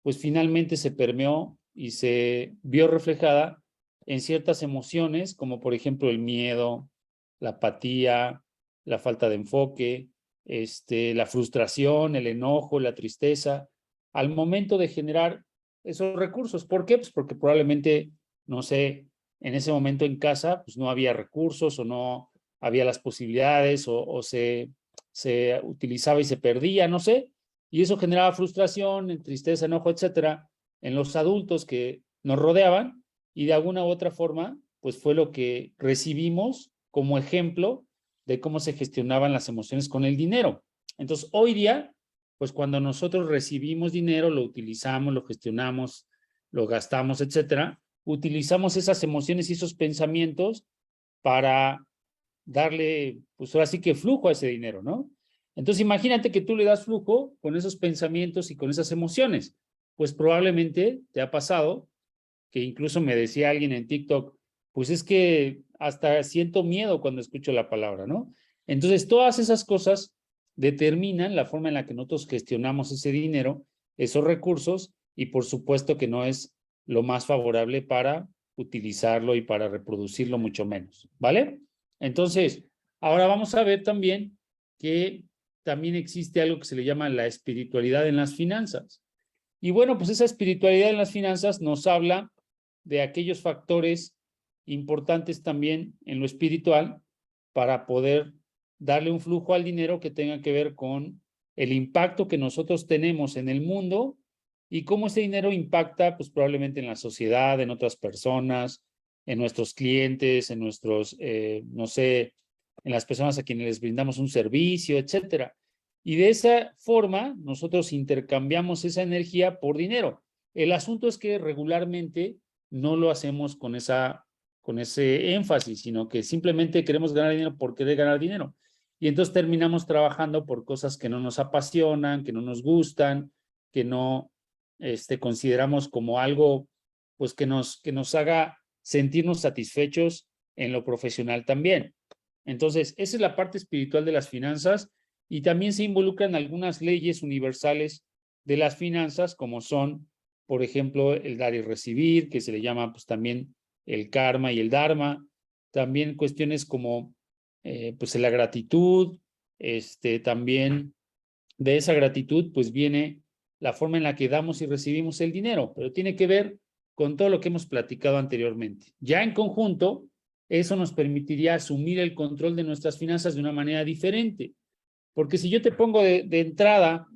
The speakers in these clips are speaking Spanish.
pues finalmente se permeó y se vio reflejada en ciertas emociones, como por ejemplo el miedo, la apatía, la falta de enfoque, la frustración, el enojo, la tristeza, al momento de generar esos recursos. ¿Por qué? Pues porque probablemente, no sé, en ese momento en casa, pues no había recursos o no había las posibilidades o se utilizaba y se perdía, no sé, y eso generaba frustración, tristeza, enojo, etcétera, en los adultos que nos rodeaban y de alguna u otra forma, pues fue lo que recibimos como ejemplo de cómo se gestionaban las emociones con el dinero. Entonces, hoy día, pues cuando nosotros recibimos dinero, lo utilizamos, lo gestionamos, lo gastamos, etcétera, utilizamos esas emociones y esos pensamientos para darle, pues ahora sí que flujo a ese dinero, ¿no? Entonces imagínate que tú le das flujo con esos pensamientos y con esas emociones. Pues probablemente te ha pasado que incluso me decía alguien en TikTok, pues es que hasta siento miedo cuando escucho la palabra, ¿no? Entonces todas esas cosas determinan la forma en la que nosotros gestionamos ese dinero, esos recursos, y por supuesto que no es lo más favorable para utilizarlo y para reproducirlo mucho menos, ¿vale? Entonces, ahora vamos a ver también que también existe algo que se le llama la espiritualidad en las finanzas. Y bueno, pues esa espiritualidad en las finanzas nos habla de aquellos factores importantes también en lo espiritual para poder darle un flujo al dinero que tenga que ver con el impacto que nosotros tenemos en el mundo y cómo ese dinero impacta, pues probablemente en la sociedad, en otras personas, en nuestros clientes, en nuestros, no sé, en las personas a quienes les brindamos un servicio, etcétera. Y de esa forma, nosotros intercambiamos esa energía por dinero. El asunto es que regularmente no lo hacemos con ese énfasis, sino que simplemente queremos ganar dinero por querer ganar dinero. Y entonces terminamos trabajando por cosas que no nos apasionan, que no nos gustan, que no consideramos como algo pues que nos haga sentirnos satisfechos en lo profesional también. Entonces, esa es la parte espiritual de las finanzas y también se involucran algunas leyes universales de las finanzas, como son, por ejemplo, el dar y recibir, que se le llama pues también el karma y el dharma, también cuestiones como pues la gratitud, también de esa gratitud pues viene la forma en la que damos y recibimos el dinero, pero tiene que ver con todo lo que hemos platicado anteriormente. Ya en conjunto, eso nos permitiría asumir el control de nuestras finanzas de una manera diferente. Porque si yo te pongo de entrada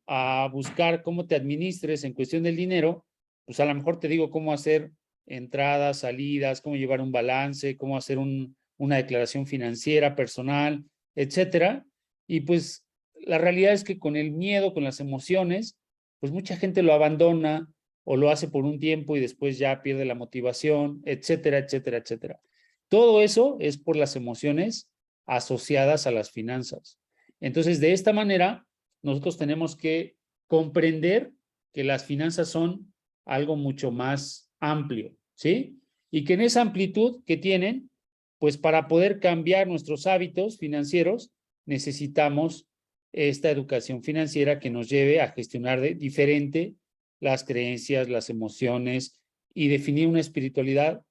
a buscar cómo te administres en cuestión del dinero, pues a lo mejor te digo cómo hacer entradas, salidas, cómo llevar un balance, cómo hacer una declaración financiera personal, etcétera. Y pues la realidad es que con el miedo, con las emociones, pues mucha gente lo abandona o lo hace por un tiempo y después ya pierde la motivación, etcétera, etcétera, etcétera. Todo eso es por las emociones asociadas a las finanzas. Entonces, de esta manera, nosotros tenemos que comprender que las finanzas son algo mucho más amplio, ¿sí? Y que en esa amplitud que tienen, pues para poder cambiar nuestros hábitos financieros, necesitamos esta educación financiera que nos lleve a gestionar diferente las creencias, las emociones y definir una espiritualidad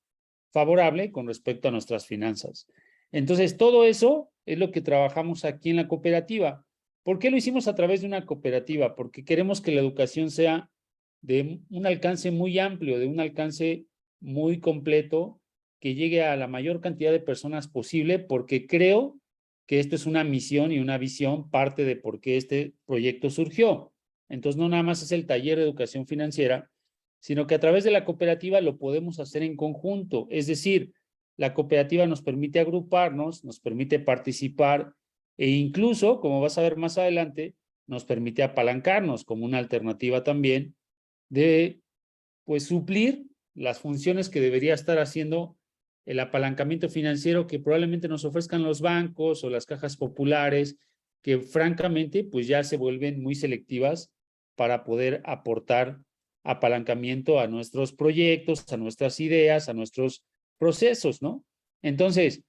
favorable con respecto a nuestras finanzas. Entonces, todo eso es lo que trabajamos aquí en la cooperativa. ¿Por qué lo hicimos a través de una cooperativa? Porque queremos que la educación sea de un alcance muy amplio, de un alcance muy completo, que llegue a la mayor cantidad de personas posible, porque creo que esto es una misión y una visión, parte de por qué este proyecto surgió. Entonces, no nada más es el taller de educación financiera, sino que a través de la cooperativa lo podemos hacer en conjunto. Es decir, la cooperativa nos permite agruparnos, nos permite participar e incluso, como vas a ver más adelante, nos permite apalancarnos como una alternativa también de, pues, suplir las funciones que debería estar haciendo el apalancamiento financiero que probablemente nos ofrezcan los bancos o las cajas populares, que francamente, pues ya se vuelven muy selectivas para poder aportar apalancamiento a nuestros proyectos, a nuestras ideas, a nuestros procesos, ¿no? Entonces,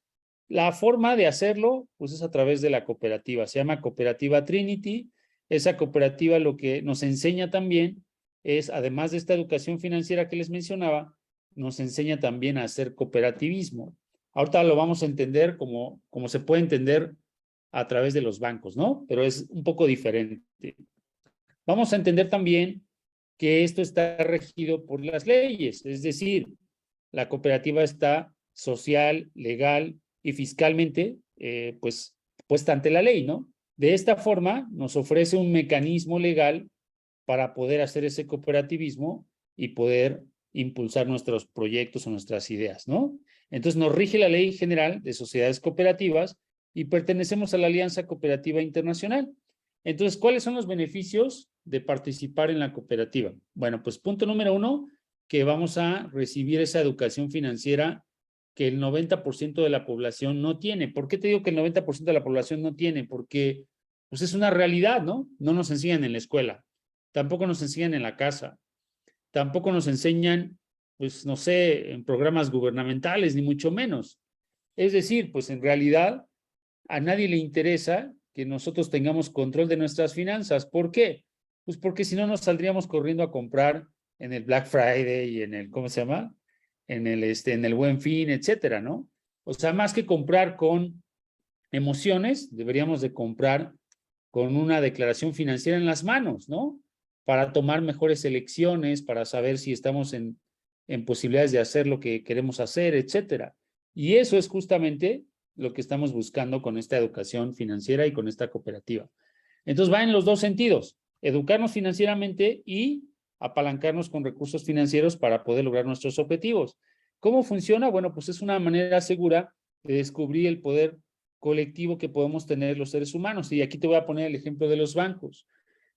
la forma de hacerlo, pues es a través de la cooperativa. Se llama Cooperativa Trinity. Esa cooperativa lo que nos enseña también es, además de esta educación financiera que les mencionaba, nos enseña también a hacer cooperativismo. Ahorita lo vamos a entender como se puede entender a través de los bancos, ¿no? Pero es un poco diferente. Vamos a entender también que esto está regido por las leyes, es decir, la cooperativa está social, legal y fiscalmente, pues, puesta ante la ley, ¿no? De esta forma, nos ofrece un mecanismo legal para poder hacer ese cooperativismo y poder impulsar nuestros proyectos o nuestras ideas, ¿no? Entonces, nos rige la Ley General de Sociedades Cooperativas y pertenecemos a la Alianza Cooperativa Internacional. Entonces, ¿cuáles son los beneficios de participar en la cooperativa? Bueno, pues punto número 1, que vamos a recibir esa educación financiera que el 90% de la población no tiene. ¿Por qué te digo que el 90% de la población no tiene? Porque pues es una realidad, ¿no? No nos enseñan en la escuela, tampoco nos enseñan en la casa, tampoco nos enseñan, pues no sé, en programas gubernamentales, ni mucho menos. Es decir, pues en realidad a nadie le interesa que nosotros tengamos control de nuestras finanzas. ¿Por qué? Pues porque si no nos saldríamos corriendo a comprar en el Black Friday y en el, ¿cómo se llama? En el Buen Fin, etcétera, ¿no? O sea, más que comprar con emociones, deberíamos de comprar con una declaración financiera en las manos, ¿no? Para tomar mejores elecciones, para saber si estamos en posibilidades de hacer lo que queremos hacer, etcétera. Y eso es justamente lo que estamos buscando con esta educación financiera y con esta cooperativa. Entonces va en los dos sentidos, educarnos financieramente y apalancarnos con recursos financieros para poder lograr nuestros objetivos. ¿Cómo funciona? Bueno, pues es una manera segura de descubrir el poder colectivo que podemos tener los seres humanos. Y aquí te voy a poner el ejemplo de los bancos.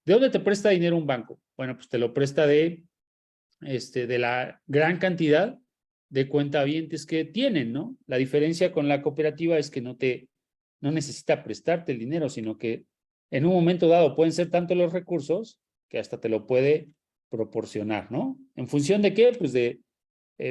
¿De dónde te presta dinero un banco? Bueno, pues te lo presta de la gran cantidad de cuentavientes que tienen, ¿no? La diferencia con la cooperativa es que no necesita prestarte el dinero, sino que en un momento dado pueden ser tanto los recursos que hasta te lo puede proporcionar, ¿no? ¿En función de qué? Pues de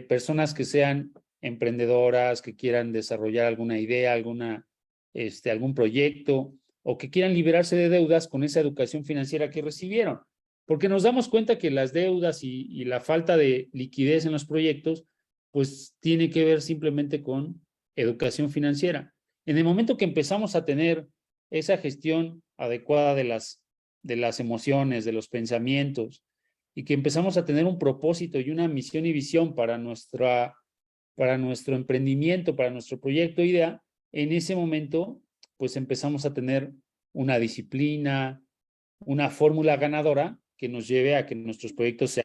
personas que sean emprendedoras, que quieran desarrollar alguna idea, algún proyecto, o que quieran liberarse de deudas con esa educación financiera que recibieron. Porque nos damos cuenta que las deudas y la falta de liquidez en los proyectos, pues tiene que ver simplemente con educación financiera. En el momento que empezamos a tener esa gestión adecuada de las emociones, de los pensamientos, y que empezamos a tener un propósito y una misión y visión para nuestro emprendimiento, para nuestro proyecto, idea, en ese momento, pues empezamos a tener una disciplina, una fórmula ganadora que nos lleve a que nuestros proyectos sean.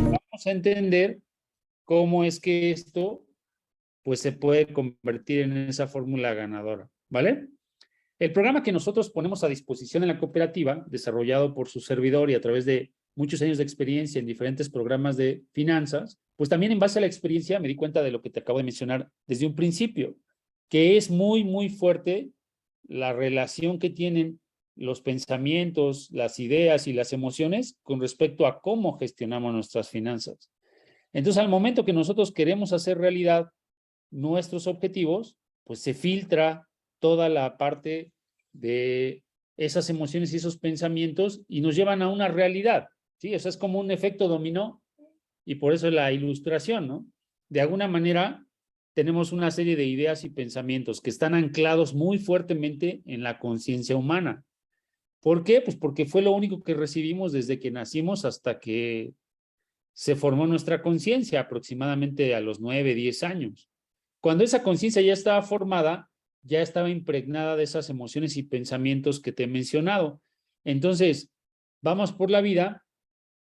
Vamos a entender cómo es que esto, pues se puede convertir en esa fórmula ganadora, ¿vale? El programa que nosotros ponemos a disposición en la cooperativa, desarrollado por su servidor y a través de muchos años de experiencia en diferentes programas de finanzas, pues también en base a la experiencia me di cuenta de lo que te acabo de mencionar desde un principio, que es muy, muy fuerte la relación que tienen los pensamientos, las ideas y las emociones con respecto a cómo gestionamos nuestras finanzas. Entonces, al momento que nosotros queremos hacer realidad nuestros objetivos, pues se filtra toda la parte de esas emociones y esos pensamientos y nos llevan a una realidad, ¿sí? O sea, es como un efecto dominó y por eso la ilustración, ¿no? De alguna manera tenemos una serie de ideas y pensamientos que están anclados muy fuertemente en la conciencia humana. ¿Por qué? Pues porque fue lo único que recibimos desde que nacimos hasta que se formó nuestra conciencia, aproximadamente a los 9, 10 años. Cuando esa conciencia ya estaba formada, ya estaba impregnada de esas emociones y pensamientos que te he mencionado. Entonces, vamos por la vida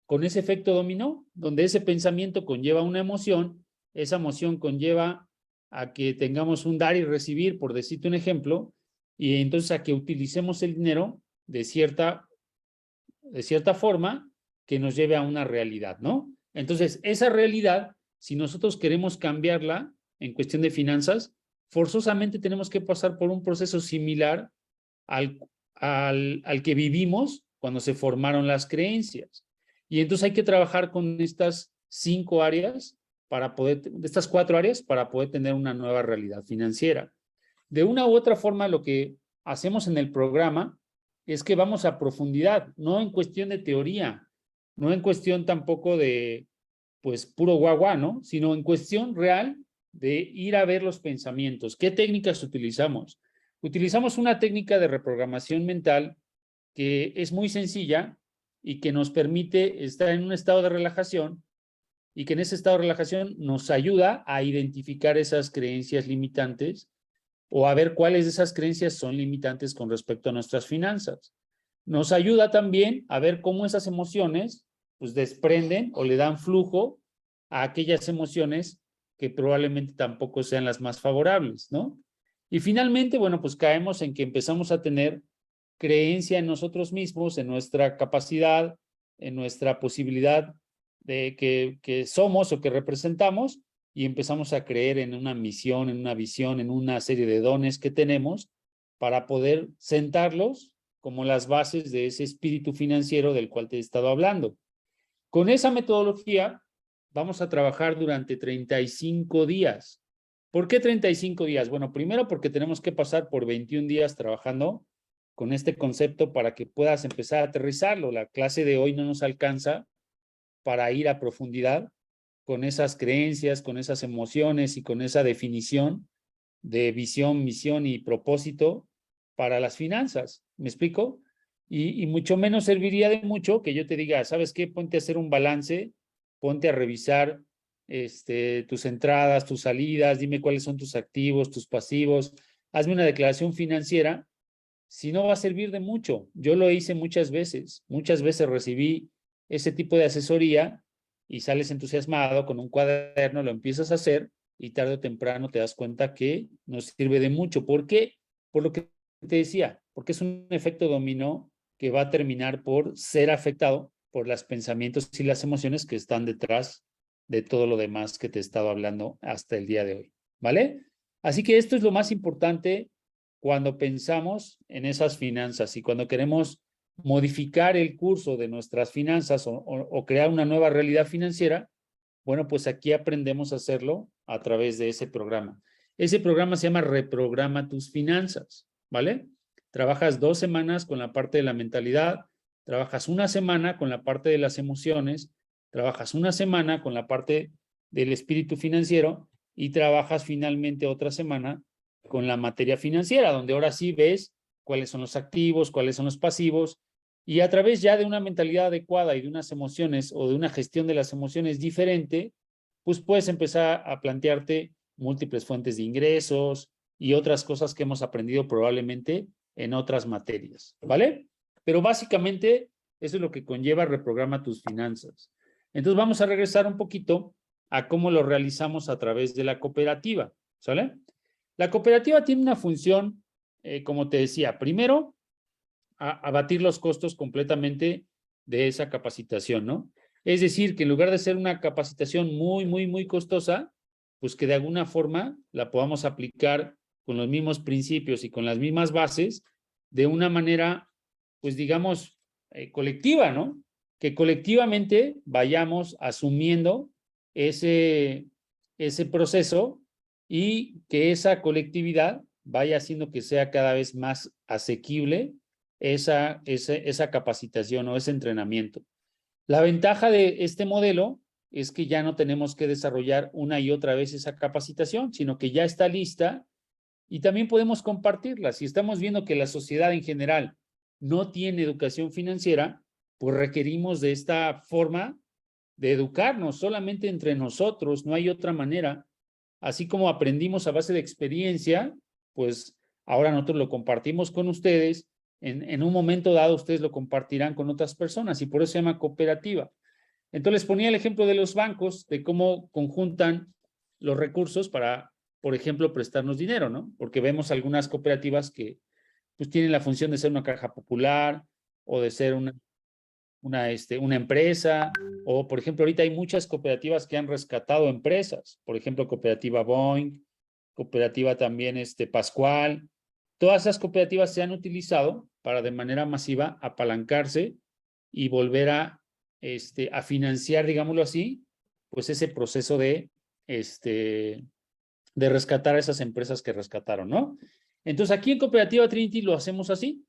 con ese efecto dominó, donde ese pensamiento conlleva una emoción, esa emoción conlleva a que tengamos un dar y recibir, por decirte un ejemplo, y entonces a que utilicemos el dinero de cierta forma que nos lleve a una realidad, ¿no? Entonces, esa realidad, si nosotros queremos cambiarla en cuestión de finanzas, forzosamente tenemos que pasar por un proceso similar al que vivimos cuando se formaron las creencias. Y entonces hay que trabajar con estas 5 áreas estas 4 áreas para poder tener una nueva realidad financiera. De una u otra forma, lo que hacemos en el programa es que vamos a profundidad, no en cuestión de teoría, no en cuestión tampoco de, pues, puro guagua, ¿no? Sino en cuestión real de ir a ver los pensamientos. ¿Qué técnicas utilizamos? Utilizamos una técnica de reprogramación mental que es muy sencilla y que nos permite estar en un estado de relajación y que en ese estado de relajación nos ayuda a identificar esas creencias limitantes o a ver cuáles de esas creencias son limitantes con respecto a nuestras finanzas. Nos ayuda también a ver cómo esas emociones pues desprenden o le dan flujo a aquellas emociones que probablemente tampoco sean las más favorables, ¿no? Y finalmente, bueno, pues caemos en que empezamos a tener creencia en nosotros mismos, en nuestra capacidad, en nuestra posibilidad de que somos o que representamos, y empezamos a creer en una misión, en una visión, en una serie de dones que tenemos para poder sentarlos como las bases de ese espíritu financiero del cual te he estado hablando. Con esa metodología vamos a trabajar durante 35 días. ¿Por qué 35 días? Bueno, primero porque tenemos que pasar por 21 días trabajando con este concepto para que puedas empezar a aterrizarlo. La clase de hoy no nos alcanza para ir a profundidad con esas creencias, con esas emociones y con esa definición de visión, misión y propósito para las finanzas. ¿Me explico? Y mucho menos serviría de mucho que yo te diga, ¿sabes qué? Ponte a hacer un balance, ponte a revisar tus entradas, tus salidas, dime cuáles son tus activos, tus pasivos, hazme una declaración financiera, si no va a servir de mucho. Yo lo hice muchas veces recibí ese tipo de asesoría y sales entusiasmado con un cuaderno, lo empiezas a hacer y tarde o temprano te das cuenta que no sirve de mucho. ¿Por qué? Por lo que te decía, porque es un efecto dominó que va a terminar por ser afectado por los pensamientos y las emociones que están detrás de todo lo demás que te he estado hablando hasta el día de hoy, ¿vale? Así que esto es lo más importante cuando pensamos en esas finanzas y cuando queremos modificar el curso de nuestras finanzas o crear una nueva realidad financiera, bueno, pues aquí aprendemos a hacerlo a través de ese programa. Ese programa se llama Reprograma tus finanzas, ¿vale? Trabajas 2 semanas con la parte de la mentalidad, trabajas una semana con la parte de las emociones, trabajas una semana con la parte del espíritu financiero y trabajas finalmente otra semana con la materia financiera, donde ahora sí ves cuáles son los activos, cuáles son los pasivos, y a través ya de una mentalidad adecuada y de unas emociones o de una gestión de las emociones diferente, pues puedes empezar a plantearte múltiples fuentes de ingresos y otras cosas que hemos aprendido probablemente en otras materias, ¿vale? Pero básicamente eso es lo que conlleva Reprograma tus finanzas. Entonces vamos a regresar un poquito a cómo lo realizamos a través de la cooperativa, ¿sale? La cooperativa tiene una función, como te decía, primero, abatir los costos completamente de esa capacitación, ¿no? Es decir, que en lugar de ser una capacitación muy costosa, pues que de alguna forma la podamos aplicar con los mismos principios y con las mismas bases de una manera, pues digamos, colectiva, ¿no? Que colectivamente vayamos asumiendo ese, ese proceso y que esa colectividad vaya haciendo que sea cada vez más asequible esa capacitación o ese entrenamiento. La ventaja de este modelo es que ya no tenemos que desarrollar una y otra vez esa capacitación, sino que ya está lista y también podemos compartirla. Si estamos viendo que la sociedad en general no tiene educación financiera, pues requerimos de esta forma de educarnos solamente entre nosotros, no hay otra manera. Así como aprendimos a base de experiencia, pues ahora nosotros lo compartimos con ustedes. En un momento dado, ustedes lo compartirán con otras personas y por eso se llama cooperativa. Entonces, les ponía el ejemplo de los bancos, de cómo conjuntan los recursos para, por ejemplo, prestarnos dinero, ¿no? Porque vemos algunas cooperativas que pues tienen la función de ser una caja popular o de ser una empresa, o por ejemplo, ahorita hay muchas cooperativas que han rescatado empresas, por ejemplo, cooperativa Boeing, cooperativa también Pascual, todas esas cooperativas se han utilizado para de manera masiva apalancarse y volver a financiar, digámoslo así, pues ese proceso de rescatar a esas empresas que rescataron, ¿no? Entonces aquí en Cooperativa Trinity lo hacemos así.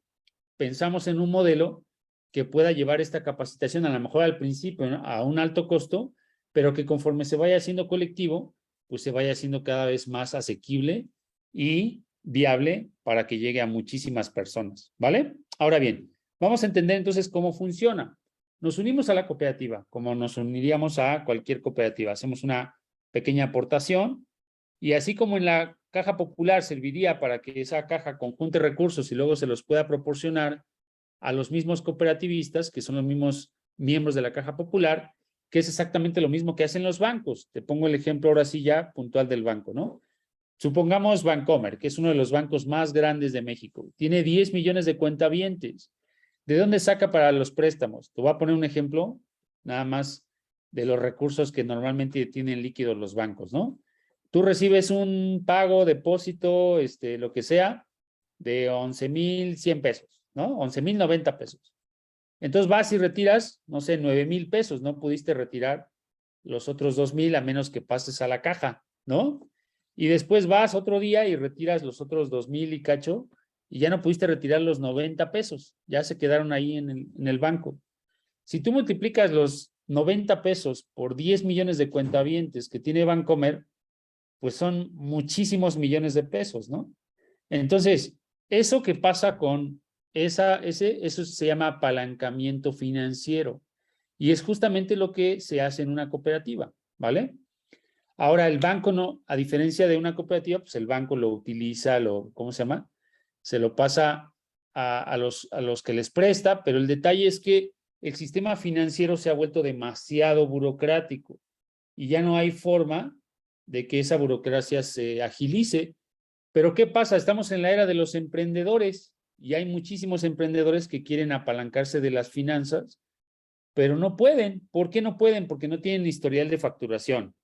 pensamos en un modelo que pueda llevar esta capacitación, a lo mejor al principio, ¿no?, a un alto costo, pero que conforme se vaya haciendo colectivo, pues se vaya haciendo cada vez más asequible y viable para que llegue a muchísimas personas, ¿vale? Ahora bien, vamos a entender entonces cómo funciona. Nos unimos a la cooperativa, como nos uniríamos a cualquier cooperativa. Hacemos una pequeña aportación y así como en la caja popular serviría para que esa caja conjunte recursos y luego se los pueda proporcionar a los mismos cooperativistas, que son los mismos miembros de la caja popular, que es exactamente lo mismo que hacen los bancos. Te pongo el ejemplo ahora sí ya puntual del banco, ¿no? Supongamos Bancomer, que es uno de los bancos más grandes de México. Tiene 10 millones de cuentavientes. ¿De dónde saca para los préstamos? Te voy a poner un ejemplo nada más de los recursos que normalmente tienen líquidos los bancos, ¿no? Tú recibes un pago, depósito, lo que sea, de 11,100 pesos, ¿no? 11,090 pesos. Entonces vas y retiras, no sé, 9,000 pesos. No pudiste retirar los otros 2,000 a menos que pases a la caja, ¿no? Y después vas otro día y retiras los otros 2,000 y cacho y ya no pudiste retirar los 90 pesos. Ya se quedaron ahí en el banco. Si tú multiplicas los 90 pesos por 10 millones de cuentavientes que tiene Bancomer, pues son muchísimos millones de pesos, ¿no? Entonces, eso que pasa con eso se llama apalancamiento financiero y es justamente lo que se hace en una cooperativa, ¿vale? Ahora, el banco no, a diferencia de una cooperativa, pues el banco lo utiliza, ¿cómo se llama? Se lo pasa a los que les presta, pero el detalle es que el sistema financiero se ha vuelto demasiado burocrático y ya no hay forma de que esa burocracia se agilice. Pero ¿qué pasa? Estamos en la era de los emprendedores y hay muchísimos emprendedores que quieren apalancarse de las finanzas, pero no pueden. ¿Por qué no pueden? Porque no tienen historial de facturación,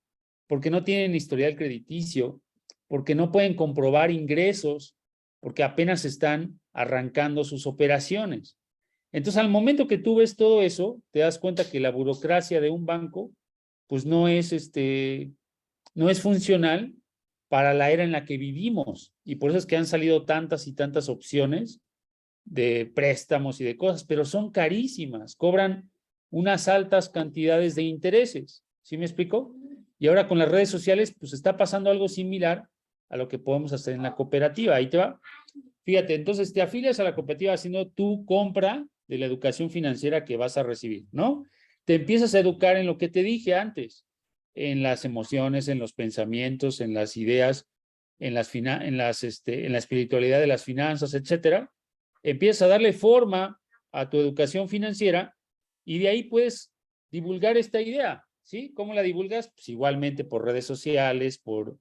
porque no tienen historial crediticio, porque no pueden comprobar ingresos, porque apenas están arrancando sus operaciones. Entonces, al momento que tú ves todo eso, te das cuenta que la burocracia de un banco, pues no es funcional para la era en la que vivimos. Y por eso es que han salido tantas y tantas opciones de préstamos y de cosas, pero son carísimas, cobran unas altas cantidades de intereses. ¿Sí me explico? Y ahora con las redes sociales, pues está pasando algo similar a lo que podemos hacer en la cooperativa. Ahí te va. Fíjate, entonces te afilias a la cooperativa haciendo tu compra de la educación financiera que vas a recibir, ¿no? Te empiezas a educar en lo que te dije antes, en las emociones, en los pensamientos, en las ideas, en la espiritualidad de las finanzas, etcétera. Empiezas a darle forma a tu educación financiera y de ahí puedes divulgar esta idea, ¿sí? ¿Cómo la divulgas? Pues igualmente por redes sociales, por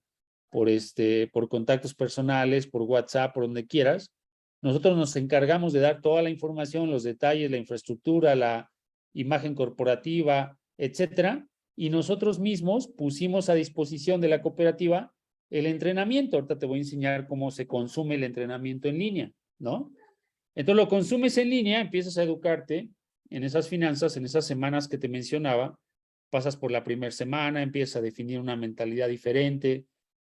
contactos personales, por WhatsApp, por donde quieras. Nosotros nos encargamos de dar toda la información, los detalles, la infraestructura, la imagen corporativa, etcétera, y nosotros mismos pusimos a disposición de la cooperativa el entrenamiento. Ahorita te voy a enseñar cómo se consume el entrenamiento en línea, ¿no? Entonces lo consumes en línea, empiezas a educarte en esas finanzas, en esas semanas que te mencionaba, pasas por la primera semana, empiezas a definir una mentalidad diferente,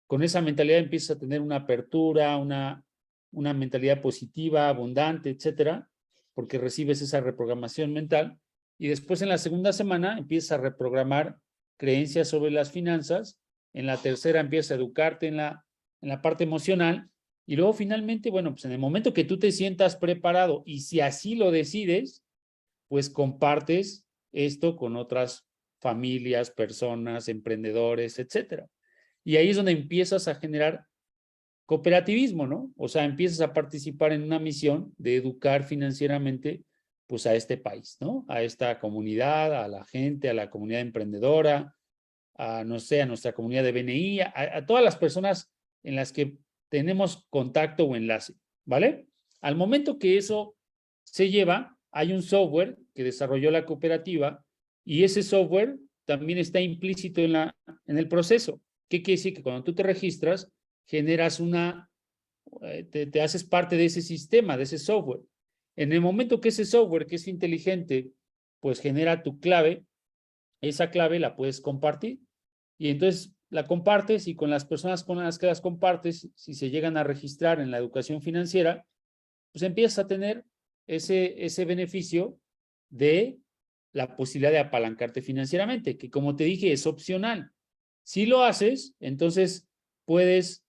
con esa mentalidad empiezas a tener una apertura, una mentalidad positiva, abundante, etcétera, porque recibes esa reprogramación mental y después en la segunda semana empiezas a reprogramar creencias sobre las finanzas, en la tercera empiezas a educarte en la parte emocional y luego finalmente, bueno, pues en el momento que tú te sientas preparado y si así lo decides, pues compartes esto con otras familias, personas, emprendedores, etcétera. Y ahí es donde empiezas a generar cooperativismo, ¿no? O sea, empiezas a participar en una misión de educar financieramente, pues a este país, ¿no? A esta comunidad, a la gente, a la comunidad emprendedora, no sé, a nuestra comunidad de BNI, a todas las personas en las que tenemos contacto o enlace, ¿vale? Al momento que eso se lleva, hay un software que desarrolló la cooperativa y ese software también está implícito en el proceso. ¿Qué quiere decir? Que cuando tú te registras, generas te haces parte de ese sistema, de ese software. En el momento que ese software, que es inteligente, pues genera tu clave, esa clave la puedes compartir. Y entonces la compartes y con las personas con las que las compartes, si se llegan a registrar en la educación financiera, pues empiezas a tener ese beneficio de la posibilidad de apalancarte financieramente, que como te dije es opcional. Si lo haces, entonces puedes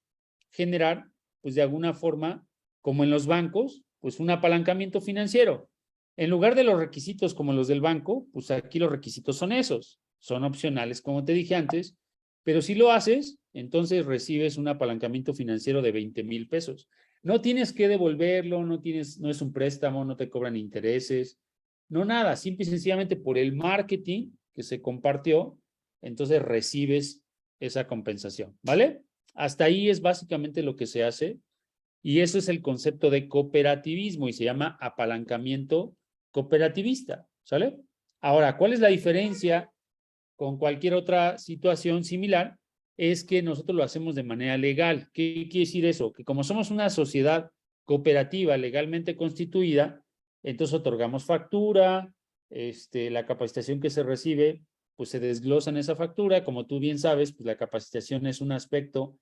generar, pues de alguna forma, como en los bancos, pues un apalancamiento financiero. En lugar de los requisitos como los del banco, pues aquí los requisitos son esos, son opcionales, como te dije antes, pero si lo haces, entonces recibes un apalancamiento financiero de 20,000 pesos. No tienes que devolverlo, no es un préstamo, no te cobran intereses, no nada, simple y sencillamente por el marketing que se compartió, entonces recibes esa compensación, ¿vale? Hasta ahí es básicamente lo que se hace y eso es el concepto de cooperativismo y se llama apalancamiento cooperativista, ¿sale? Ahora, ¿cuál es la diferencia con cualquier otra situación similar? Es que nosotros lo hacemos de manera legal. ¿Qué quiere decir eso? Que como somos una sociedad cooperativa legalmente constituida, entonces otorgamos factura, la capacitación que se recibe, pues se desglosa en esa factura. Como tú bien sabes, pues la capacitación es un aspecto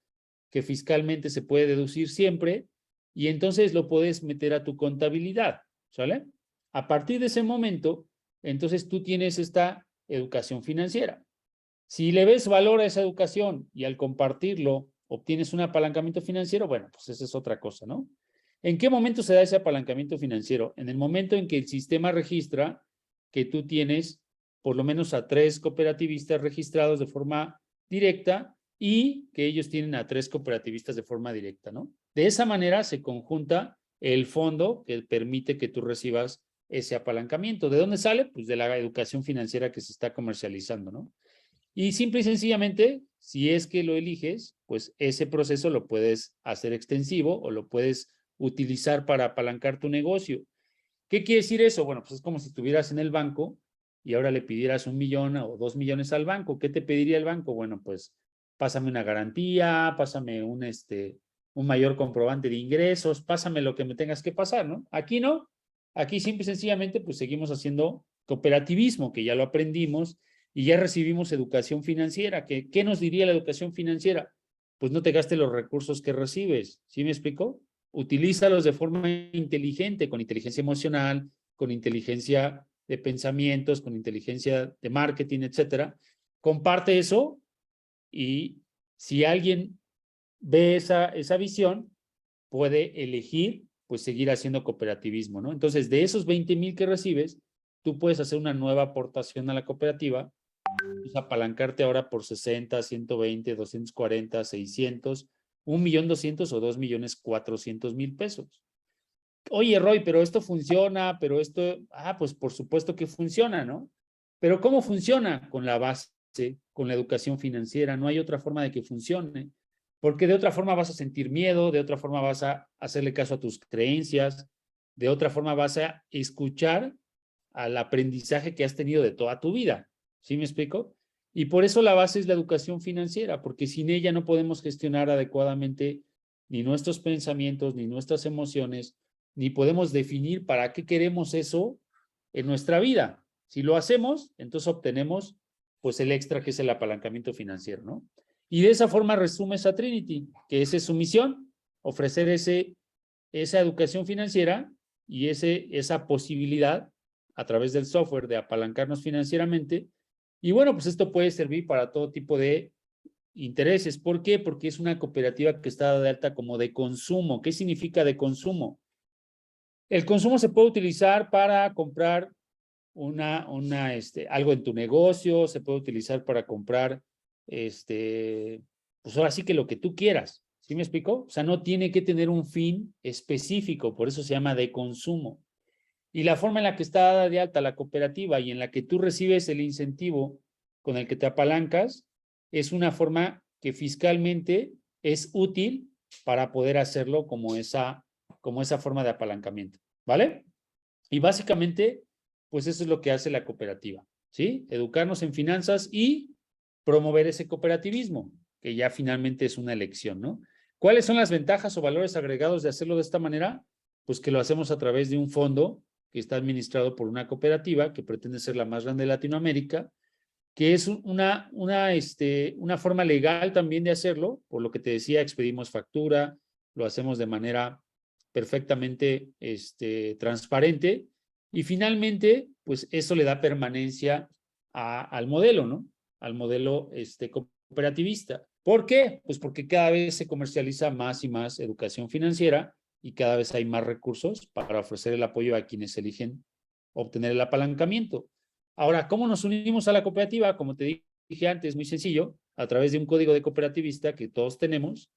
que fiscalmente se puede deducir siempre y entonces lo puedes meter a tu contabilidad, ¿sale? A partir de ese momento, entonces tú tienes esta educación financiera. Si le ves valor a esa educación y al compartirlo obtienes un apalancamiento financiero, bueno, pues esa es otra cosa, ¿no? ¿En qué momento se da ese apalancamiento financiero? En el momento en que el sistema registra que tú tienes por lo menos a 3 cooperativistas registrados de forma directa y que ellos tienen a 3 cooperativistas de forma directa, ¿no? De esa manera se conjunta el fondo que permite que tú recibas ese apalancamiento. ¿De dónde sale? Pues de la educación financiera que se está comercializando, ¿no? Y simple y sencillamente, si es que lo eliges, pues ese proceso lo puedes hacer extensivo o lo puedes utilizar para apalancar tu negocio. ¿Qué quiere decir eso? Bueno, pues es como si estuvieras en el banco y ahora le pidieras 1,000,000 o 2,000,000 al banco. ¿Qué te pediría el banco? Bueno, pues pásame una garantía, pásame un mayor comprobante de ingresos, pásame lo que me tengas que pasar, ¿no? Aquí no. Aquí simple y sencillamente pues seguimos haciendo cooperativismo, que ya lo aprendimos y ya recibimos educación financiera. ¿Qué nos diría la educación financiera? Pues no te gastes los recursos que recibes. ¿Sí me explico? Utilízalos de forma inteligente, con inteligencia emocional, con inteligencia de pensamientos, con inteligencia de marketing, etcétera. Comparte eso y si alguien ve esa visión, puede elegir pues seguir haciendo cooperativismo, ¿no? Entonces, de esos 20,000 que recibes, tú puedes hacer una nueva aportación a la cooperativa, pues apalancarte ahora por 60, 120, 240, 600, 1,200,000 o 2,400,000 pesos. Oye, Roy, pero esto funciona, pero esto, pues por supuesto que funciona, ¿no? Pero ¿cómo funciona? Con la base, con la educación financiera, no hay otra forma de que funcione, porque de otra forma vas a sentir miedo, de otra forma vas a hacerle caso a tus creencias, de otra forma vas a escuchar al aprendizaje que has tenido de toda tu vida, ¿sí me explico? Y por eso la base es la educación financiera, porque sin ella no podemos gestionar adecuadamente ni nuestros pensamientos, ni nuestras emociones, ni podemos definir para qué queremos eso en nuestra vida. Si lo hacemos, entonces obtenemos pues el extra que es el apalancamiento financiero, ¿no? Y de esa forma resumes a Trinity, que esa es su misión, ofrecer esa educación financiera y esa posibilidad a través del software de apalancarnos financieramente. Y bueno, pues esto puede servir para todo tipo de intereses. ¿Por qué? Porque es una cooperativa que está de alta como de consumo. ¿Qué significa de consumo? El consumo se puede utilizar para comprar algo en tu negocio, se puede utilizar para comprar, pues ahora sí que lo que tú quieras. ¿Sí me explico? O sea, no tiene que tener un fin específico, por eso se llama de consumo. Y la forma en la que está dada de alta la cooperativa y en la que tú recibes el incentivo con el que te apalancas, es una forma que fiscalmente es útil para poder hacerlo como esa forma de apalancamiento, ¿vale? Y básicamente, pues eso es lo que hace la cooperativa, ¿sí? Educarnos en finanzas y promover ese cooperativismo, que ya finalmente es una elección, ¿no? ¿Cuáles son las ventajas o valores agregados de hacerlo de esta manera? Pues que lo hacemos a través de un fondo que está administrado por una cooperativa que pretende ser la más grande de Latinoamérica, que es una forma legal también de hacerlo, por lo que te decía, expedimos factura, lo hacemos de manera perfectamente transparente. Y finalmente, pues eso le da permanencia al modelo, ¿no? Al modelo cooperativista. ¿Por qué? Pues porque cada vez se comercializa más y más educación financiera y cada vez hay más recursos para ofrecer el apoyo a quienes eligen obtener el apalancamiento. Ahora, ¿cómo nos unimos a la cooperativa? Como te dije antes, muy sencillo, a través de un código de cooperativista que todos tenemos,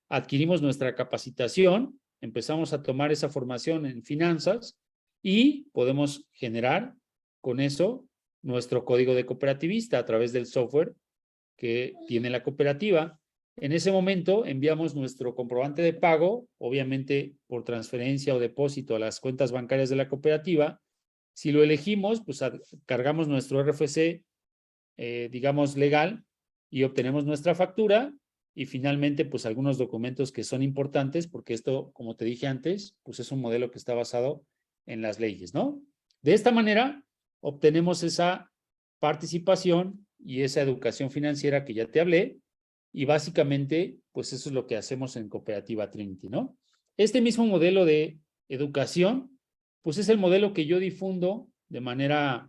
adquirimos nuestra capacitación, empezamos a tomar esa formación en finanzas y podemos generar con eso nuestro código de cooperativista a través del software que tiene la cooperativa. En ese momento enviamos nuestro comprobante de pago, obviamente por transferencia o depósito a las cuentas bancarias de la cooperativa. Si lo elegimos, pues cargamos nuestro RFC, digamos, legal y obtenemos nuestra factura y finalmente, pues algunos documentos que son importantes porque esto, como te dije antes, pues es un modelo que está basado en las leyes, ¿no? De esta manera, obtenemos esa participación y esa educación financiera que ya te hablé y básicamente, pues eso es lo que hacemos en Cooperativa Trinity, ¿no? Este mismo modelo de educación, pues es el modelo que yo difundo de manera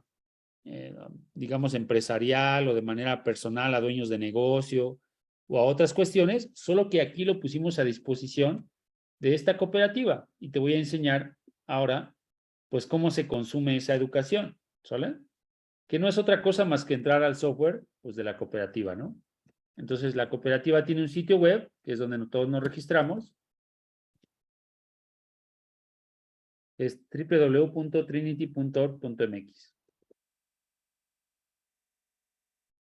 digamos, empresarial o de manera personal a dueños de negocio o a otras cuestiones, solo que aquí lo pusimos a disposición de esta cooperativa y te voy a enseñar ahora, pues, cómo se consume esa educación, ¿sale? Que no es otra cosa más que entrar al software, pues, de la cooperativa, ¿no? Entonces, la cooperativa tiene un sitio web, que es donde todos nos registramos, es www.trinity.org.mx.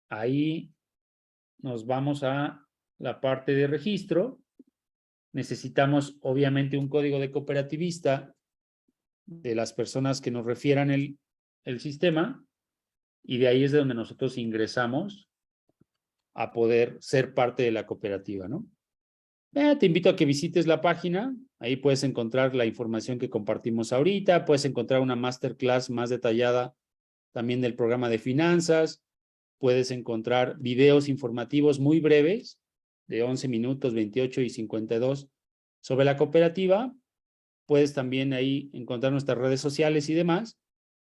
Ahí nos vamos a la parte de registro. Necesitamos, obviamente, un código de cooperativista de las personas que nos refieran el sistema y de ahí es de donde nosotros ingresamos a poder ser parte de la cooperativa, ¿no? Te invito a que visites la página, ahí puedes encontrar la información que compartimos ahorita, puedes encontrar una masterclass más detallada también del programa de finanzas, puedes encontrar videos informativos muy breves de 11 minutos, 28 y 52 sobre la cooperativa. Puedes también ahí encontrar nuestras redes sociales y demás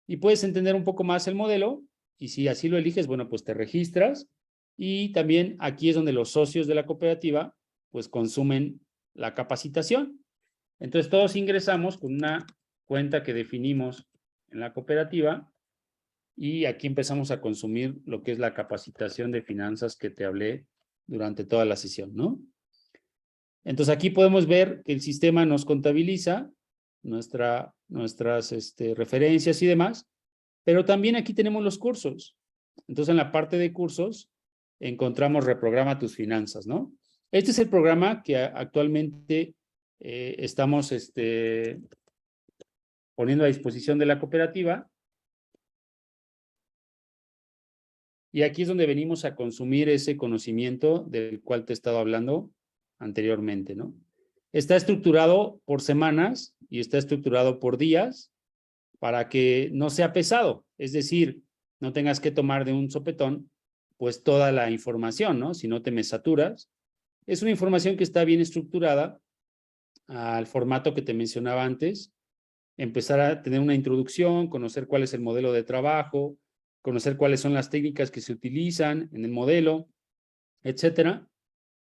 y puedes entender un poco más el modelo y si así lo eliges, bueno, pues te registras y también aquí es donde los socios de la cooperativa pues consumen la capacitación. Entonces todos ingresamos con una cuenta que definimos en la cooperativa y aquí empezamos a consumir lo que es la capacitación de finanzas que te hablé durante toda la sesión, ¿no? Entonces aquí podemos ver que el sistema nos contabiliza nuestras referencias y demás, pero también aquí tenemos los cursos. Entonces en la parte de cursos encontramos Reprograma tus finanzas, ¿no? Este es el programa que actualmente estamos poniendo a disposición de la cooperativa. Y aquí es donde venimos a consumir ese conocimiento del cual te he estado hablando anteriormente, ¿no? Está estructurado por semanas y está estructurado por días para que no sea pesado. Es decir, no tengas que tomar de un sopetón pues toda la información, ¿no? Si no te me saturas. Es una información que está bien estructurada al formato que te mencionaba antes. Empezar a tener una introducción, conocer cuál es el modelo de trabajo, conocer cuáles son las técnicas que se utilizan en el modelo, etcétera.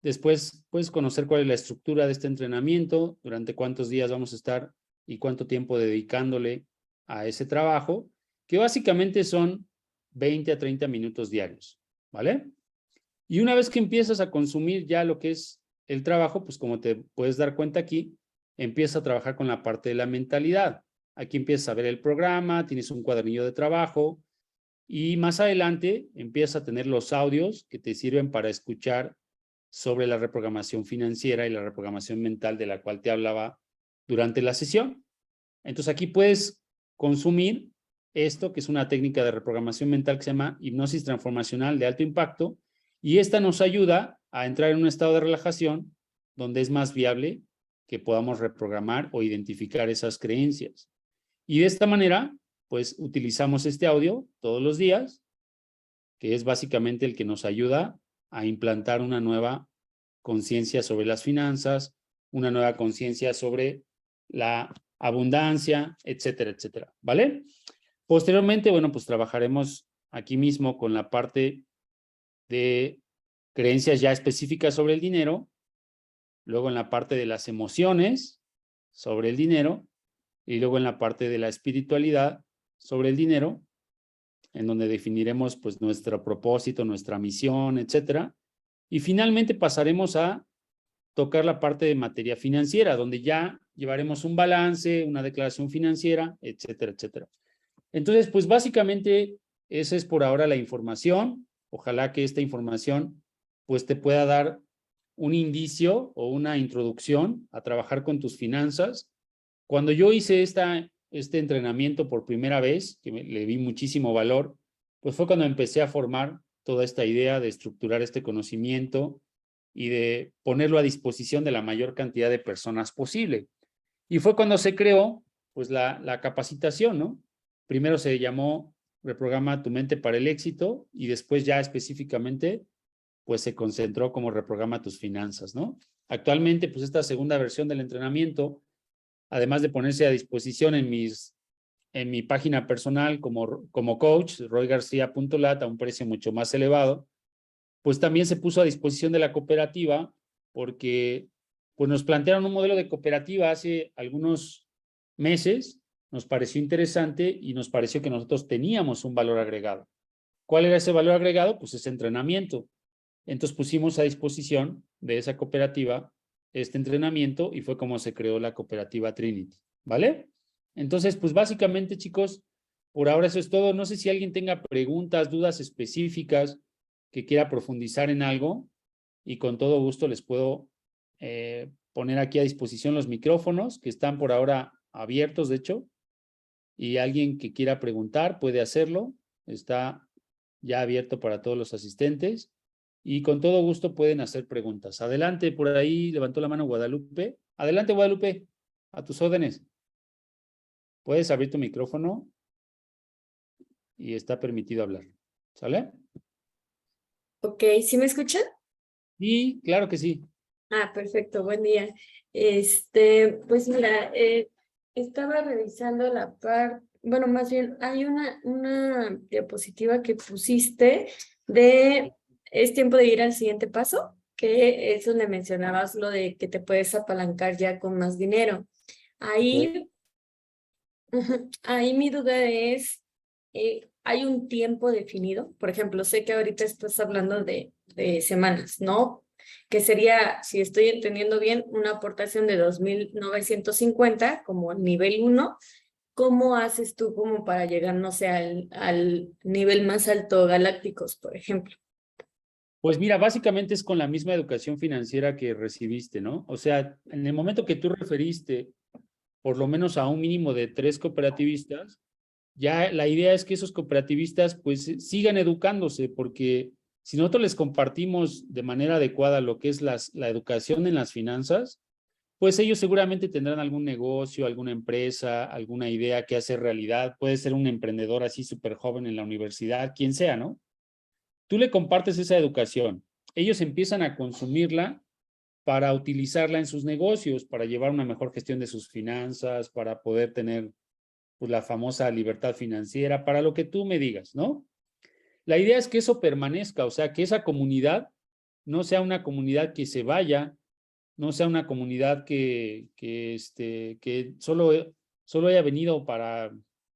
Después, puedes conocer cuál es la estructura de este entrenamiento, durante cuántos días vamos a estar y cuánto tiempo dedicándole a ese trabajo, que básicamente son 20 a 30 minutos diarios, ¿vale? Y una vez que empiezas a consumir ya lo que es el trabajo, pues como te puedes dar cuenta aquí, empiezas a trabajar con la parte de la mentalidad. Aquí empiezas a ver el programa, tienes un cuadernillo de trabajo y más adelante empiezas a tener los audios que te sirven para escuchar sobre la reprogramación financiera y la reprogramación mental de la cual te hablaba durante la sesión. Entonces aquí puedes consumir esto, que es una técnica de reprogramación mental que se llama hipnosis transformacional de alto impacto, y esta nos ayuda a entrar en un estado de relajación donde es más viable que podamos reprogramar o identificar esas creencias. Y de esta manera, pues utilizamos este audio todos los días, que es básicamente el que nos ayuda a implantar una nueva conciencia sobre las finanzas, una nueva conciencia sobre la abundancia, etcétera, etcétera, ¿vale? Posteriormente, bueno, pues trabajaremos aquí mismo con la parte de creencias ya específicas sobre el dinero, luego en la parte de las emociones sobre el dinero, y luego en la parte de la espiritualidad sobre el dinero, en donde definiremos pues nuestro propósito, nuestra misión, etcétera. Y finalmente pasaremos a tocar la parte de materia financiera, donde ya llevaremos un balance, una declaración financiera, etcétera, etcétera. Entonces, pues básicamente esa es por ahora la información. Ojalá que esta información pues te pueda dar un indicio o una introducción a trabajar con tus finanzas. Cuando yo hice este entrenamiento por primera vez, que le vi muchísimo valor, pues fue cuando empecé a formar toda esta idea de estructurar este conocimiento y de ponerlo a disposición de la mayor cantidad de personas posible. Y fue cuando se creó pues la capacitación, ¿no? Primero se llamó Reprograma tu mente para el éxito y después ya específicamente pues se concentró como Reprograma tus finanzas, ¿no? Actualmente pues esta segunda versión del entrenamiento, además de ponerse a disposición en mi página personal como coach, roygarcia.lat, a un precio mucho más elevado, pues también se puso a disposición de la cooperativa porque pues nos plantearon un modelo de cooperativa hace algunos meses, nos pareció interesante y nos pareció que nosotros teníamos un valor agregado. ¿Cuál era ese valor agregado? Pues ese entrenamiento. Entonces pusimos a disposición de esa cooperativa este entrenamiento y fue como se creó la cooperativa Trinity, ¿vale? Entonces, pues básicamente, chicos, por ahora eso es todo. No sé si alguien tenga preguntas, dudas específicas que quiera profundizar en algo y con todo gusto les puedo poner aquí a disposición los micrófonos que están por ahora abiertos, de hecho, y alguien que quiera preguntar puede hacerlo. Está ya abierto para todos los asistentes y con todo gusto pueden hacer preguntas. Adelante, por ahí levantó la mano Guadalupe. Adelante, Guadalupe, a tus órdenes. Puedes abrir tu micrófono y está permitido hablar. ¿Sale? Ok, ¿sí me escuchan? Sí, claro que sí. Ah, perfecto, buen día. Pues mira, estaba revisando la parte, bueno, más bien hay una diapositiva que pusiste de es tiempo de ir al siguiente paso, que es donde mencionabas lo de que te puedes apalancar ya con más dinero. Okay. Ahí, ahí mi duda es, ¿hay un tiempo definido? Por ejemplo, sé que ahorita estás hablando de semanas, ¿no? Que sería, si estoy entendiendo bien, una aportación de 2.950 como nivel 1. ¿Cómo haces tú como para llegar, no sé, al nivel más alto galácticos, por ejemplo? Pues mira, básicamente es con la misma educación financiera que recibiste, ¿no? O sea, en el momento que tú referiste por lo menos a un mínimo de 3 cooperativistas, ya la idea es que esos cooperativistas pues sigan educándose, porque si nosotros les compartimos de manera adecuada lo que es la educación en las finanzas, pues ellos seguramente tendrán algún negocio, alguna empresa, alguna idea que hacer realidad. Puede ser un emprendedor así súper joven en la universidad, quien sea, ¿no? Tú le compartes esa educación, ellos empiezan a consumirla para utilizarla en sus negocios, para llevar una mejor gestión de sus finanzas, para poder tener pues, la famosa libertad financiera, para lo que tú me digas, ¿no? La idea es que eso permanezca, o sea, que esa comunidad no sea una comunidad que se vaya, no sea una comunidad que solo haya venido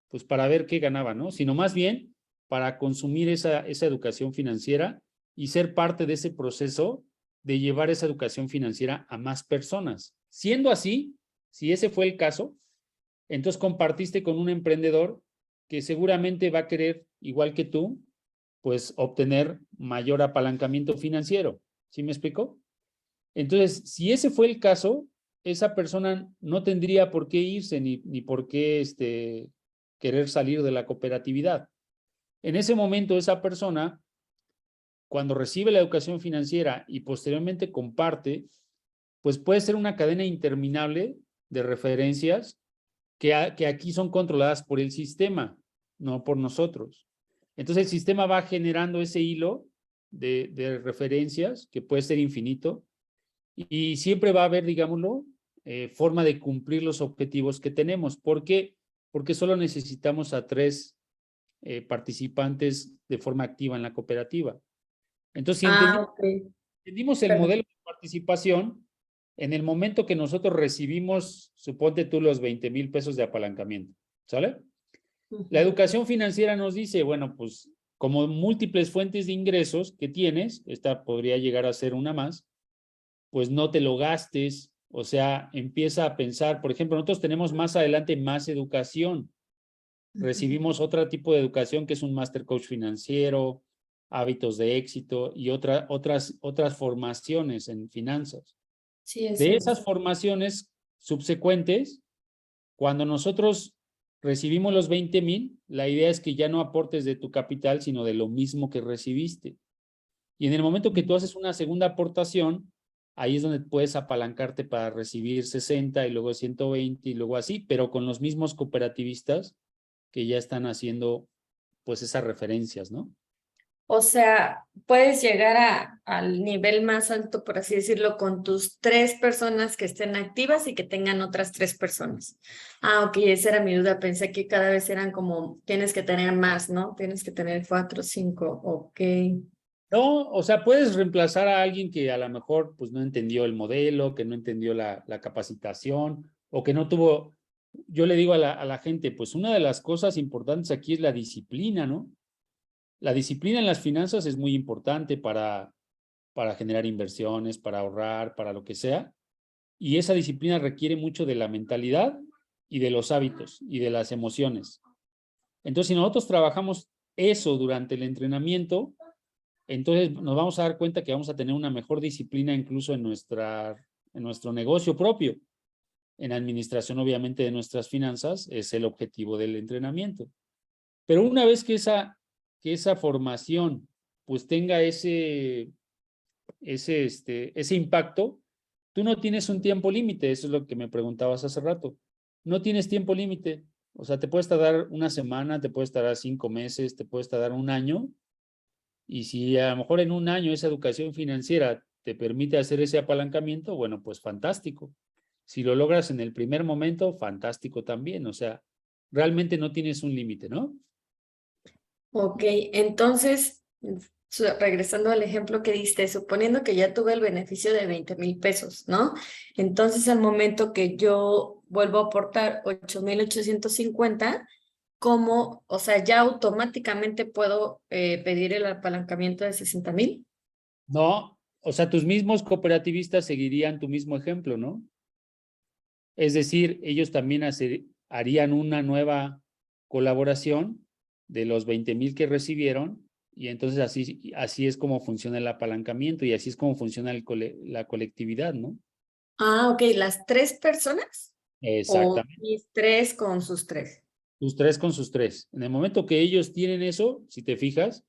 pues para ver qué ganaba, ¿no? Sino más bien para consumir esa educación financiera y ser parte de ese proceso de llevar esa educación financiera a más personas. Siendo así, si ese fue el caso, entonces compartiste con un emprendedor que seguramente va a querer, igual que tú, pues obtener mayor apalancamiento financiero. ¿Sí me explico? Entonces, si ese fue el caso, esa persona no tendría por qué irse ni por qué querer salir de la cooperatividad. En ese momento, esa persona, cuando recibe la educación financiera y posteriormente comparte, pues puede ser una cadena interminable de referencias que aquí son controladas por el sistema, no por nosotros. Entonces el sistema va generando ese hilo de referencias que puede ser infinito y siempre va a haber, digámoslo, forma de cumplir los objetivos que tenemos. ¿Por qué? Porque solo necesitamos a 3 participantes de forma activa en la cooperativa. Entonces, si Ah, ok. entendimos el modelo de participación, en el momento que nosotros recibimos, suponte tú los 20,000 pesos de apalancamiento, ¿sale? La educación financiera nos dice, bueno, pues como múltiples fuentes de ingresos que tienes, esta podría llegar a ser una más, pues no te lo gastes, o sea, empieza a pensar, por ejemplo, nosotros tenemos más adelante más educación, recibimos otro tipo de educación que es un Master Coach financiero, hábitos de éxito y otras formaciones en finanzas. Sí, es De cierto. esas formaciones subsecuentes, cuando nosotros recibimos los 20,000, la idea es que ya no aportes de tu capital, sino de lo mismo que recibiste. Y en el momento que tú haces una segunda aportación, ahí es donde puedes apalancarte para recibir 60 y luego 120 y luego así, pero con los mismos cooperativistas que ya están haciendo pues esas referencias, ¿no? O sea, puedes llegar al nivel más alto, por así decirlo, con tus 3 personas que estén activas y que tengan otras 3 personas. Ah, ok, esa era mi duda. Pensé que cada vez eran como, tienes que tener más, ¿no? Tienes que tener 4, 5, ok. No, o sea, puedes reemplazar a alguien que a lo mejor pues no entendió el modelo, que no entendió la capacitación o que no tuvo, yo le digo a la gente, pues una de las cosas importantes aquí es la disciplina, ¿no? La disciplina en las finanzas es muy importante para generar inversiones, para ahorrar, para lo que sea. Y esa disciplina requiere mucho de la mentalidad y de los hábitos y de las emociones. Entonces, si nosotros trabajamos eso durante el entrenamiento, entonces nos vamos a dar cuenta que vamos a tener una mejor disciplina incluso en nuestro negocio propio. En administración, obviamente, de nuestras finanzas es el objetivo del entrenamiento. Pero una vez que esa formación pues tenga ese impacto, tú no tienes un tiempo límite, eso es lo que me preguntabas hace rato. No tienes tiempo límite, o sea, te puedes tardar una semana, te puedes tardar 5 meses, te puedes tardar un año, y si a lo mejor en un año esa educación financiera te permite hacer ese apalancamiento, bueno, pues fantástico. Si lo logras en el primer momento, fantástico también, o sea, realmente no tienes un límite, ¿no? Ok, entonces, regresando al ejemplo que diste, suponiendo que ya tuve el beneficio de 20,000 pesos, ¿no? Entonces, al momento que yo vuelvo a aportar 8,850, ¿cómo, o sea, ya automáticamente puedo pedir el apalancamiento de 60,000? No, o sea, tus mismos cooperativistas seguirían tu mismo ejemplo, ¿no? Es decir, ellos también harían una nueva colaboración de los 20,000 que recibieron y entonces así es como funciona el apalancamiento y así es como funciona la colectividad, ¿no? Ah, ok, ¿las 3 personas? ¿O Exactamente. mis 3 con sus 3? Sus 3 con sus 3. En el momento que ellos tienen eso, si te fijas,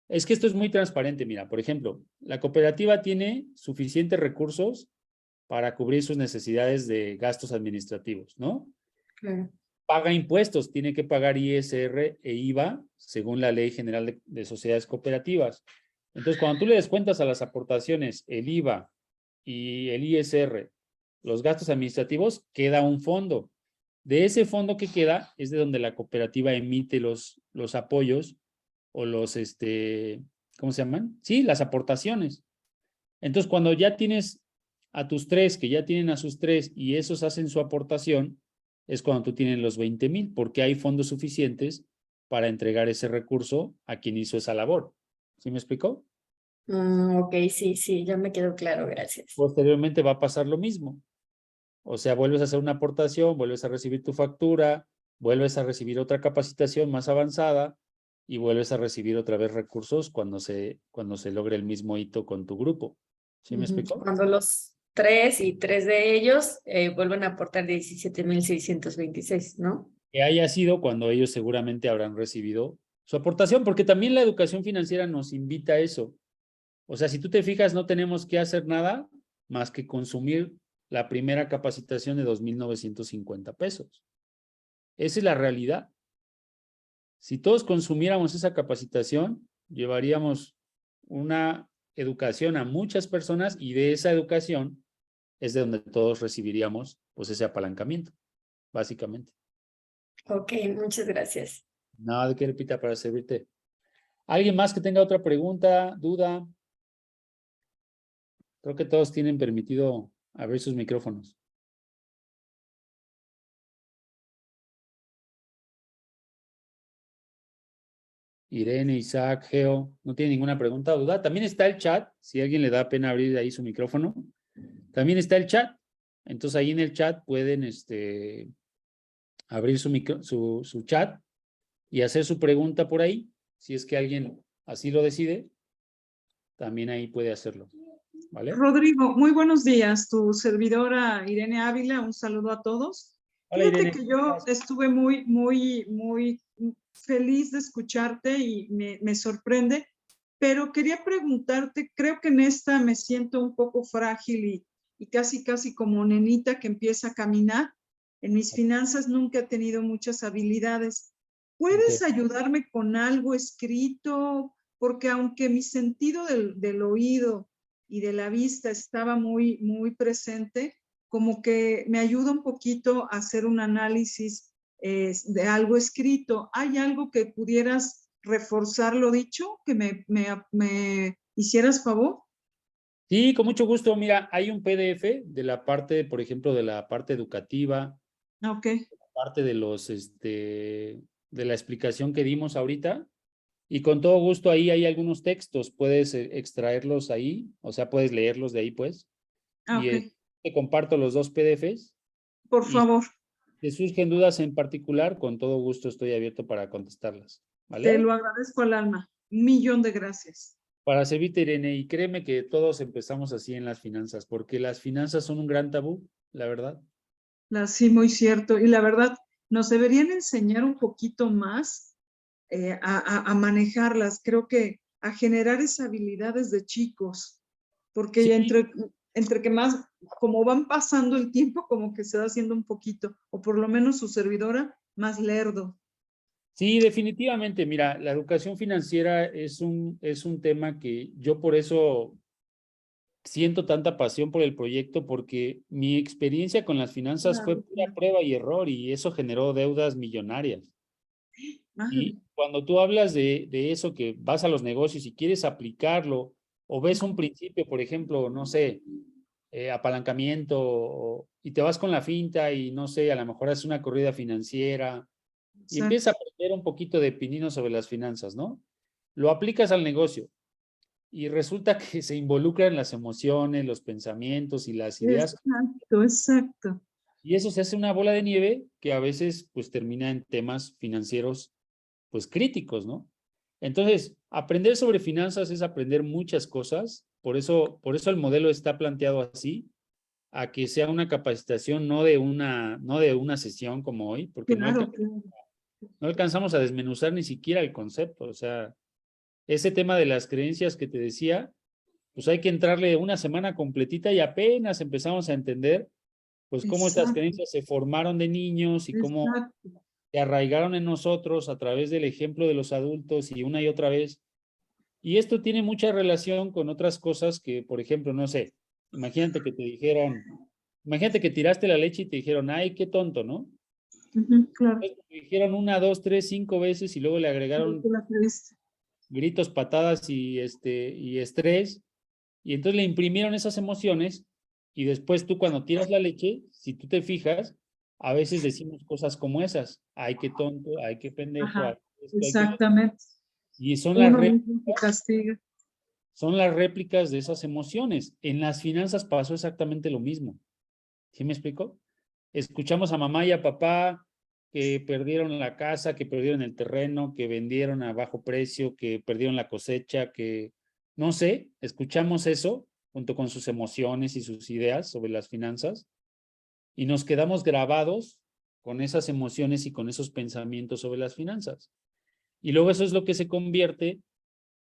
es que esto es muy transparente. Mira, por ejemplo, la cooperativa tiene suficientes recursos para cubrir sus necesidades de gastos administrativos, ¿no? Claro. Paga impuestos, tiene que pagar ISR e IVA según la Ley General de Sociedades Cooperativas. Entonces, cuando tú le descuentas a las aportaciones el IVA y el ISR, los gastos administrativos, queda un fondo. De ese fondo que queda es de donde la cooperativa emite los apoyos o ¿cómo se llaman? Sí, las aportaciones. Entonces, cuando ya tienes a tus 3, que ya tienen a sus 3 y esos hacen su aportación, es cuando tú tienes los 20,000, porque hay fondos suficientes para entregar ese recurso a quien hizo esa labor. ¿Sí me explicó? Ok, sí, sí, ya me quedó claro, gracias. Posteriormente va a pasar lo mismo. O sea, vuelves a hacer una aportación, vuelves a recibir tu factura, vuelves a recibir otra capacitación más avanzada y vuelves a recibir otra vez recursos cuando se logre el mismo hito con tu grupo. ¿Sí me explicó? Cuando los 3 y 3 de ellos vuelven a aportar 17,626, ¿no? Que haya sido cuando ellos seguramente habrán recibido su aportación, porque también la educación financiera nos invita a eso. O sea, si tú te fijas, no tenemos que hacer nada más que consumir la primera capacitación de 2,950 pesos. Esa es la realidad. Si todos consumiéramos esa capacitación, llevaríamos una educación a muchas personas y de esa educación es de donde todos recibiríamos pues ese apalancamiento, básicamente. Ok, muchas gracias. Nada de qué, Lupita, para servirte. ¿Alguien más que tenga otra pregunta, duda? Creo que todos tienen permitido abrir sus micrófonos. Irene, Isaac, Geo, ¿no tiene ninguna pregunta o duda? También está el chat, si a alguien le da pena abrir ahí su micrófono. También está el chat. Entonces ahí en el chat pueden abrir su chat y hacer su pregunta por ahí. Si es que alguien así lo decide, también ahí puede hacerlo. ¿Vale? Rodrigo, muy buenos días. Tu servidora Irene Ávila, un saludo a todos. Hola, Fíjate Irene. que yo estuve muy feliz de escucharte y me sorprende, pero quería preguntarte, creo que en esta me siento un poco frágil y casi como nenita que empieza a caminar. En mis finanzas nunca he tenido muchas habilidades. ¿Puedes ayudarme con algo escrito? Porque aunque mi sentido del oído y de la vista estaba muy presente, como que me ayuda un poquito a hacer un análisis de algo escrito. ¿Hay algo que pudieras reforzar lo dicho? ¿Que me hicieras favor? Sí, con mucho gusto. Mira, hay un PDF de la parte, por ejemplo, de la parte educativa, Ok. parte de de la explicación que dimos ahorita. Y con todo gusto ahí hay algunos textos, puedes extraerlos ahí, o sea, puedes leerlos de ahí, pues. Y Ok. te comparto los dos PDFs. Por Y favor. si te surgen dudas en particular, con todo gusto estoy abierto para contestarlas. Te ¿Vale? lo agradezco al alma. 1,000,000 de gracias. Para servirte, Irene, y créeme que todos empezamos así en las finanzas, porque las finanzas son un gran tabú, la verdad. Sí, muy cierto. Y la verdad, nos deberían enseñar un poquito más a manejarlas. Creo que a generar esas habilidades de chicos, porque Sí, ya entre que más, como van pasando el tiempo, como que se va haciendo un poquito, o por lo menos su servidora, más lerdo. sí, definitivamente. Mira, la educación financiera es es un tema que yo por eso siento tanta pasión por el proyecto, porque mi experiencia con las finanzas fue Claro, pura prueba y error y eso generó deudas millonarias. madre. Y cuando tú hablas de eso, que vas a los negocios y quieres aplicarlo, o ves un principio, por ejemplo, no sé, apalancamiento, y te vas con la finta y no sé, a lo mejor es una corrida financiera y empiezas a Exacto. aprender un poquito de pinino sobre las finanzas, ¿no? Lo aplicas al negocio y resulta que se involucran las emociones, los pensamientos y las ideas, Exacto. y eso se hace una bola de nieve que a veces pues termina en temas financieros pues críticos, ¿no? Entonces, aprender sobre finanzas es aprender muchas cosas, por eso el modelo está planteado así, a que sea una capacitación no de una sesión como hoy, porque Claro. no alcanzamos a desmenuzar ni siquiera el concepto, o sea, ese tema de las creencias que te decía, pues hay que entrarle una semana completita y apenas empezamos a entender, pues cómo estas Exacto. creencias se formaron de niños y cómo Exacto. se arraigaron en nosotros a través del ejemplo de los adultos y una y otra vez. Y esto tiene mucha relación con otras cosas que, por ejemplo, no sé, imagínate que te dijeron, imagínate que tiraste la leche y te dijeron, ay, qué tonto, ¿no? Claro. Entonces, te dijeron una, dos, tres, cinco veces y luego le Pero agregaron tú la creíste. gritos, patadas y estrés, y entonces le imprimieron esas emociones, y después tú cuando tiras la leche, si tú te fijas, a veces decimos cosas como esas, ay, qué tonto, ay, qué pendejo, ay, Ajá. esto, ay, qué lo otro. Exactamente. Y Uno mismo se castiga. son las réplicas de esas emociones. En las finanzas pasó exactamente lo mismo. ¿Sí me explico? Escuchamos a mamá y a papá que perdieron la casa, que perdieron el terreno, que vendieron a bajo precio, que perdieron la cosecha, que no sé, escuchamos eso junto con sus emociones y sus ideas sobre las finanzas y nos quedamos grabados con esas emociones y con esos pensamientos sobre las finanzas. Y luego eso es lo que se convierte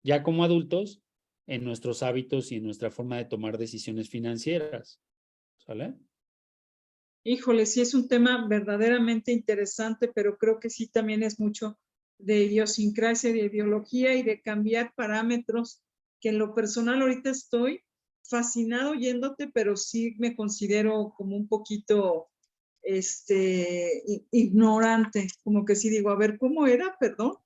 ya como adultos en nuestros hábitos y en nuestra forma de tomar decisiones financieras. ¿Sale? Híjole, sí es un tema verdaderamente interesante, pero creo que sí también es mucho de idiosincrasia, de ideología y de cambiar parámetros, que en lo personal ahorita estoy fascinado oyéndote, pero sí me considero como un poquito ignorante, como que sí digo, a ver, ¿cómo era? Perdón,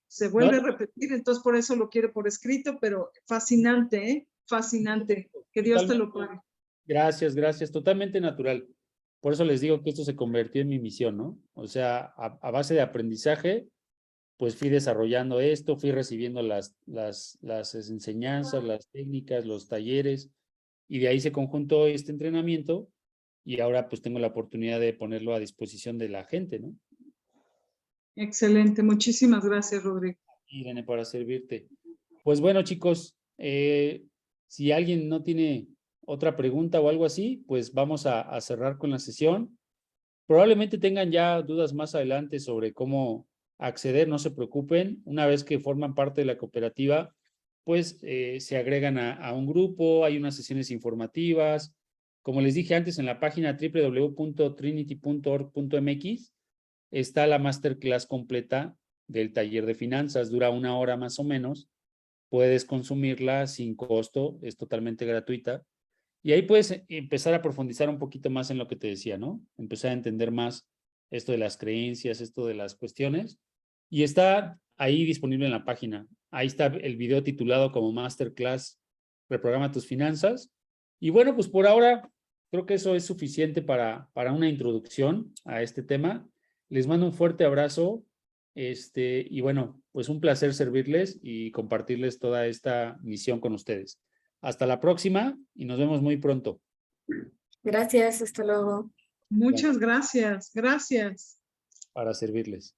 se vuelve a repetir, entonces por eso lo quiero por escrito, pero fascinante, ¿eh? Fascinante, que Dios te lo pague. Gracias, gracias, totalmente natural. Por eso les digo que esto se convirtió en mi misión, ¿no? O sea, a base de aprendizaje, pues fui desarrollando esto, fui recibiendo las enseñanzas, las técnicas, los talleres, y de ahí se conjuntó este entrenamiento, y ahora pues tengo la oportunidad de ponerlo a disposición de la gente, ¿no? Excelente, muchísimas gracias, Rodrigo. Irene, para servirte. Pues bueno, chicos, si alguien no tiene otra pregunta o algo así, pues vamos a cerrar con la sesión. Probablemente tengan ya dudas más adelante sobre cómo acceder, no se preocupen. Una vez que forman parte de la cooperativa, pues se agregan a un grupo, hay unas sesiones informativas. Como les dije antes, en la página www.trinity.org.mx está la masterclass completa del taller de finanzas, dura 1 hora más o menos. Puedes consumirla sin costo, es totalmente gratuita. Y ahí puedes empezar a profundizar un poquito más en lo que te decía, ¿no? Empezar a entender más esto de las creencias, esto de las cuestiones. Y está ahí disponible en la página. Ahí está el video titulado como Masterclass Reprograma tus finanzas. Y bueno, pues por ahora creo que eso es suficiente para una introducción a este tema. Les mando un fuerte abrazo. Y bueno, pues un placer servirles y compartirles toda esta misión con ustedes. Hasta la próxima y nos vemos muy pronto. Gracias, hasta luego. Muchas gracias, gracias. Para servirles.